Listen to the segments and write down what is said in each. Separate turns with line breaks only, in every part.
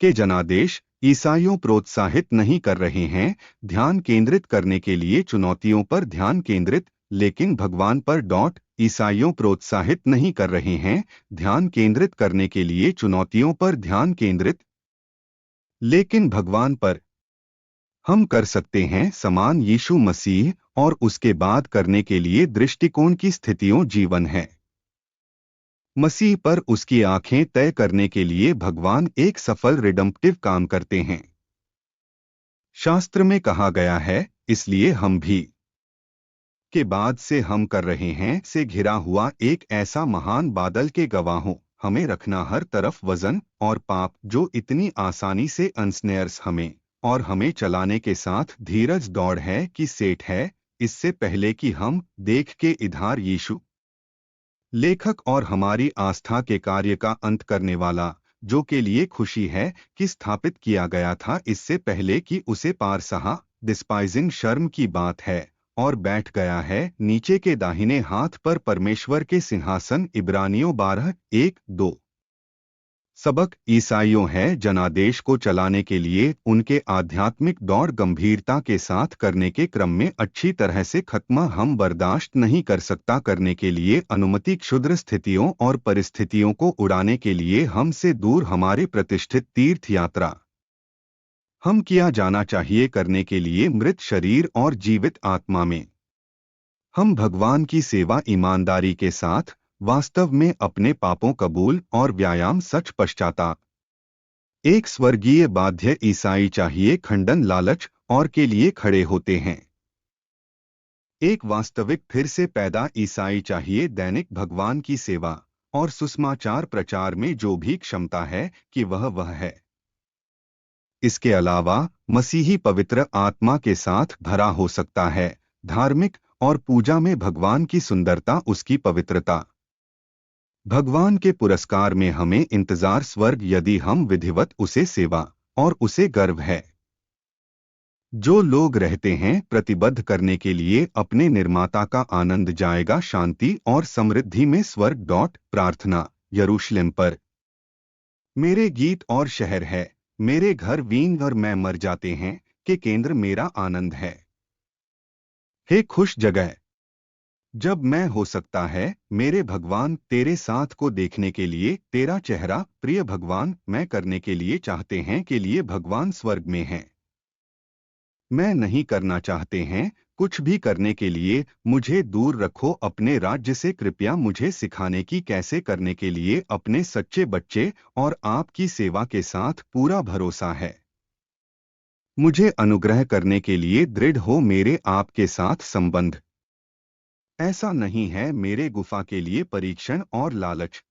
के जनादेश ईसाइयों प्रोत्साहित नहीं कर रहे हैं ध्यान केंद्रित करने के लिए चुनौतियों पर ध्यान केंद्रित, लेकिन भगवान पर ईसाइयों प्रोत्साहित नहीं कर रहे हैं ध्यान केंद्रित करने के लिए चुनौतियों पर ध्यान केंद्रित, लेकिन भगवान पर हम कर सकते हैं समान यीशु मसीह और उसके बाद करने के लिए दृष्टिकोण की स्थितियों जीवन है। मसीह पर उसकी आंखें तय करने के लिए भगवान एक सफल रिडम्पटिव काम करते हैं। शास्त्र में कहा गया है, इसलिए हम भी के बाद से हम कर रहे हैं से घिरा हुआ एक ऐसा महान बादल के गवाहों हमें रखना हर तरफ वजन और पाप जो इतनी आसानी से अनस्नेयर्स हमें चलाने के साथ धीरज दौड़ है कि सेठ है, इससे पहले कि हम देख के इधार यीशु लेखक और हमारी आस्था के कार्य का अंत करने वाला जो के लिए खुशी है कि स्थापित किया गया था इससे पहले कि उसे पार सहा डिस्पाइजिंग शर्म की बात है और बैठ गया है नीचे के दाहिने हाथ पर परमेश्वर के सिंहासन इब्रानियों 12:1-2। सबक ईसाइयों है जनादेश को चलाने के लिए उनके आध्यात्मिक दौड़ गंभीरता के साथ करने के क्रम में अच्छी तरह से खत्म हम बर्दाश्त नहीं कर सकता करने के लिए अनुमति क्षुद्र स्थितियों और परिस्थितियों को उड़ाने के लिए हमसे दूर हमारे प्रतिष्ठित तीर्थ यात्रा हम किया जाना चाहिए करने के लिए मृत शरीर और जीवित आत्मा में हम भगवान की सेवा ईमानदारी के साथ वास्तव में अपने पापों कबूल और व्यायाम सच पश्चाताप एक स्वर्गीय बाध्य ईसाई चाहिए खंडन लालच और के लिए खड़े होते हैं। एक वास्तविक फिर से पैदा ईसाई चाहिए दैनिक भगवान की सेवा और सुसमाचार प्रचार में जो भी क्षमता है कि वह है। इसके अलावा मसीही पवित्र आत्मा के साथ भरा हो सकता है धार्मिक और पूजा में भगवान की सुंदरता उसकी पवित्रता भगवान के पुरस्कार में हमें इंतजार स्वर्ग यदि हम विधिवत उसे सेवा और उसे गर्व है जो लोग रहते हैं प्रतिबद्ध करने के लिए अपने निर्माता का आनंद जाएगा शांति और समृद्धि में स्वर्ग प्रार्थना यरूशलेम पर मेरे गीत और शहर है मेरे घर वीन और मैं मर जाते हैं कि केंद्र मेरा आनंद है। हे खुश जगह जब मैं हो सकता है मेरे भगवान तेरे साथ को देखने के लिए तेरा चेहरा प्रिय भगवान मैं करने के लिए चाहते हैं के लिए भगवान स्वर्ग में है मैं नहीं करना चाहते हैं कुछ भी करने के लिए मुझे दूर रखो अपने राज्य से कृपया मुझे सिखाने की कैसे करने के लिए अपने सच्चे बच्चे और आपकी सेवा के साथ पूरा भरोसा है मुझे अनुग्रह करने के लिए दृढ़ हो मेरे आपके साथ संबंध ऐसा नहीं है मेरे गुफा के लिए परीक्षण और लालच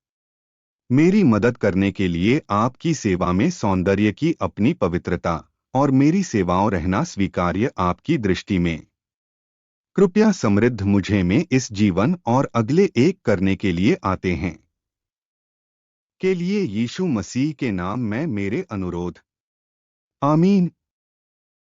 मेरी मदद करने के लिए आपकी सेवा में सौंदर्य की अपनी पवित्रता और मेरी सेवाओं रहना स्वीकार्य आपकी दृष्टि में कृपया समृद्ध मुझे में इस जीवन और अगले एक करने के लिए आते हैं के लिए यीशु मसीह के नाम में मेरे अनुरोध आमीन।